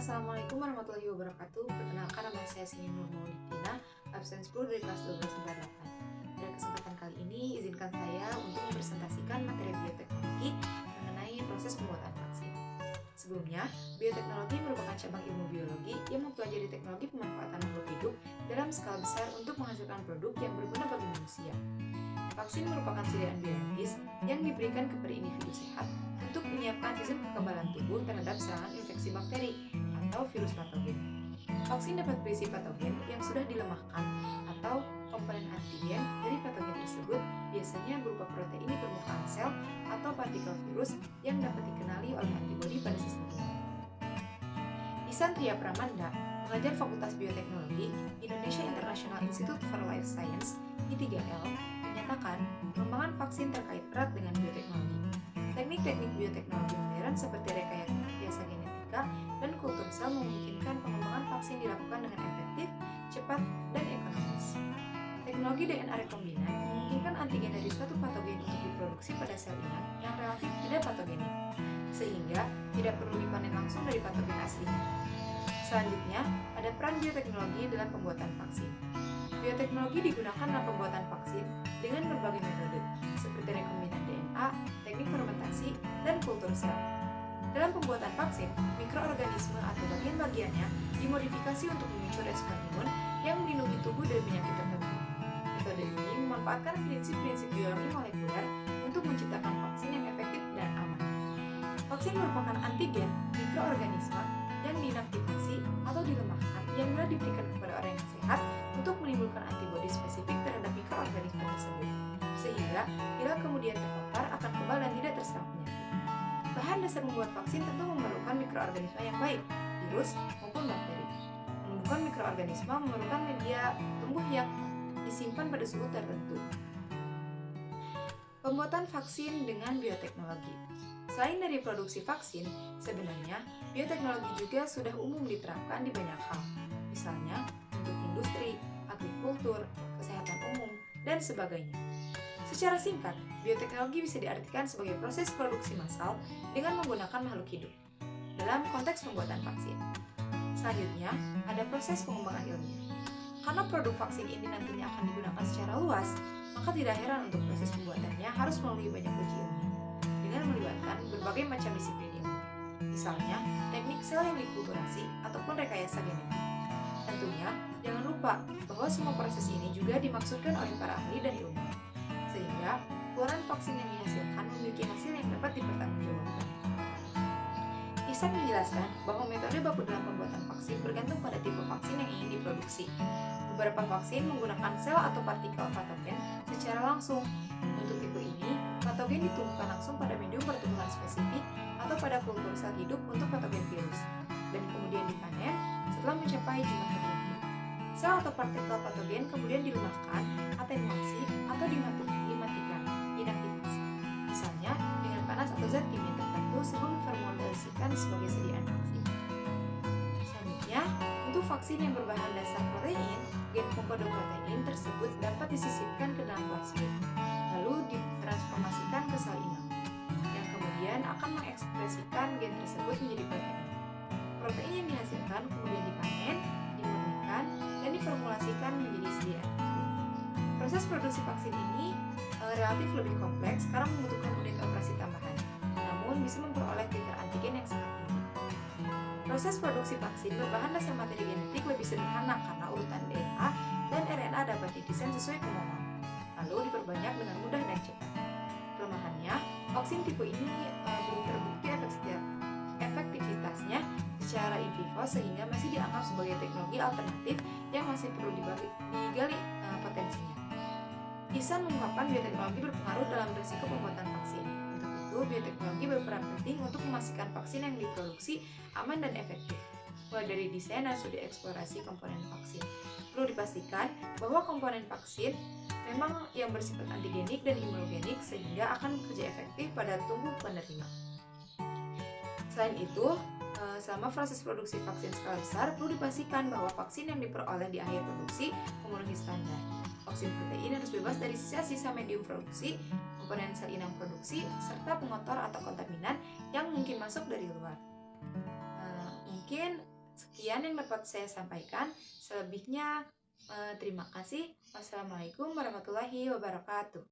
Assalamualaikum warahmatullahi wabarakatuh. Perkenalkan, nama saya Sini Nur Maulidina, absen 10 dari kelas 1298. Pada kesempatan kali ini, izinkan saya untuk mempresentasikan materi bioteknologi mengenai proses pembuatan vaksin. Sebelumnya, bioteknologi merupakan cabang ilmu biologi yang mempelajari teknologi pemanfaatan makhluk hidup dalam skala besar untuk menghasilkan produk yang berguna bagi manusia. Vaksin merupakan sediaan biologis yang diberikan kepada individu sehat untuk menyiapkan sistem kekebalan tubuh terhadap serangan infeksi bakteri atau virus patogen. Vaksin dapat berisi patogen yang sudah dilemahkan atau komponen antigen dari patogen tersebut, biasanya berupa protein di permukaan sel atau partikel virus yang dapat dikenali oleh antibodi pada sistem tubuh. Ihsan Tria Pramanda, pengajar Fakultas Bioteknologi, Indonesia International Institute for Life Science, I3L, menyatakan pengembangan vaksin terkait erat dengan bioteknologi. Teknik-teknik bioteknologi modern seperti rekayasa genetika dan kultur sel memungkinkan pengembangan vaksin dilakukan dengan efektif, cepat, dan ekonomis. Teknologi DNA rekombinan memungkinkan antigen dari suatu patogen untuk diproduksi pada sel inang yang relatif tidak patogenik, sehingga tidak perlu dipanen langsung dari patogen aslinya. Selanjutnya, ada peran bioteknologi dalam pembuatan vaksin. Bioteknologi digunakan dalam pembuatan vaksin dengan berbagai metode, seperti rekombinan DNA, teknik fermentasi, dan kultur sel. Dalam pembuatan vaksin, mikroorganisme atau bagian-bagiannya dimodifikasi untuk memicu respon imun yang melindungi tubuh dari penyakit tertentu. Metode ini memanfaatkan prinsip-prinsip biologi molekuler untuk menciptakan vaksin yang efektif dan aman. Vaksin merupakan antigen mikroorganisme yang diinaktivasi atau dilemahkan yang mulai diberikan kepada orang yang sehat untuk menimbulkan antibodi spesifik terhadap mikroorganisme tersebut, sehingga bila kemudian terpapar akan kebal dan tidak terserang penyakit. Bahan dasar membuat vaksin tentu memerlukan mikroorganisme yang baik, virus maupun bakteri. Menumbuhkan mikroorganisme memerlukan media tumbuh yang disimpan pada suhu tertentu. Pembuatan vaksin dengan bioteknologi. Selain dari produksi vaksin, sebenarnya bioteknologi juga sudah umum diterapkan di banyak hal, misalnya untuk industri, agrikultur, kesehatan umum, dan sebagainya. Secara singkat, bioteknologi bisa diartikan sebagai proses produksi massal dengan menggunakan makhluk hidup dalam konteks pembuatan vaksin. Selanjutnya, ada proses pengembangan ilmiah. Karena produk vaksin ini nantinya akan digunakan secara luas, maka tidak heran untuk proses pembuatannya harus melalui banyak uji ilmiah dengan melibatkan berbagai macam disiplin ilmu, misalnya teknik sel yang dikulturasi ataupun rekayasa genetik. Tentunya, jangan lupa bahwa semua proses ini juga dimaksudkan oleh para ahli dan ilmuwan, sehingga keluaran vaksin yang dihasilkan memiliki hasil yang dapat dipertanggungjawabkan. Ihsan menjelaskan bahwa metode baku dalam pembuatan vaksin bergantung pada tipe vaksin yang ingin diproduksi. Beberapa vaksin menggunakan sel atau partikel patogen secara langsung. Untuk tipe ini, patogen ditumbuhkan langsung pada medium pertumbuhan spesifik atau pada kultur sel hidup untuk patogen virus, dan kemudian dipanen setelah mencapai jumlah tertentu. Sel atau partikel patogen kemudian dilemahkan, atenuasi, atau dimatikan, inaktivasi, misalnya dengan panas atau zat kimia tertentu sebelum diformulasikan sebagai sediaan vaksin. Selanjutnya, untuk vaksin yang berbahan dasar protein, gen pengkode protein tersebut dapat disisipkan ke dalam plasmid, lalu ditransformasikan ke sel inang, yang kemudian akan mengekspresikan gen tersebut menjadi protein. Protein yang dihasilkan kemudian dipanen, dimurnikan, dan diformulasikan menjadi sediaan. Proses produksi vaksin ini relatif lebih kompleks karena membutuhkan unit operasi tambahan, namun bisa memperoleh titer antigen yang sangat tinggi. Proses produksi vaksin berbahan dasar materi genetik lebih sederhana karena urutan DNA dan RNA dapat didesain sesuai kemauan, lalu diperbanyak dengan mudah dan cepat. Kelemahannya, vaksin tipe ini belum terbukti efektivitasnya secara in vivo sehingga masih dianggap sebagai teknologi alternatif yang masih perlu digali potensinya. Ihsan mengungkapkan bioteknologi berpengaruh dalam risiko pembuatan vaksin. Untuk itu, bioteknologi berperan penting untuk memastikan vaksin yang diproduksi aman dan efektif, mulai dari desain dan studi eksplorasi komponen vaksin. Perlu dipastikan bahwa komponen vaksin memang yang bersifat antigenik dan imunogenik sehingga akan bekerja efektif pada tubuh penerima. Selain itu, selama proses produksi vaksin skala besar, perlu dipastikan bahwa vaksin yang diperoleh di akhir produksi memenuhi standar. Vaksin protein harus bebas dari sisa-sisa medium produksi, komponen sel inang produksi, serta pengotor atau kontaminan yang mungkin masuk dari luar. Mungkin Sekian yang dapat saya sampaikan. Selebihnya, terima kasih. Wassalamualaikum warahmatullahi wabarakatuh.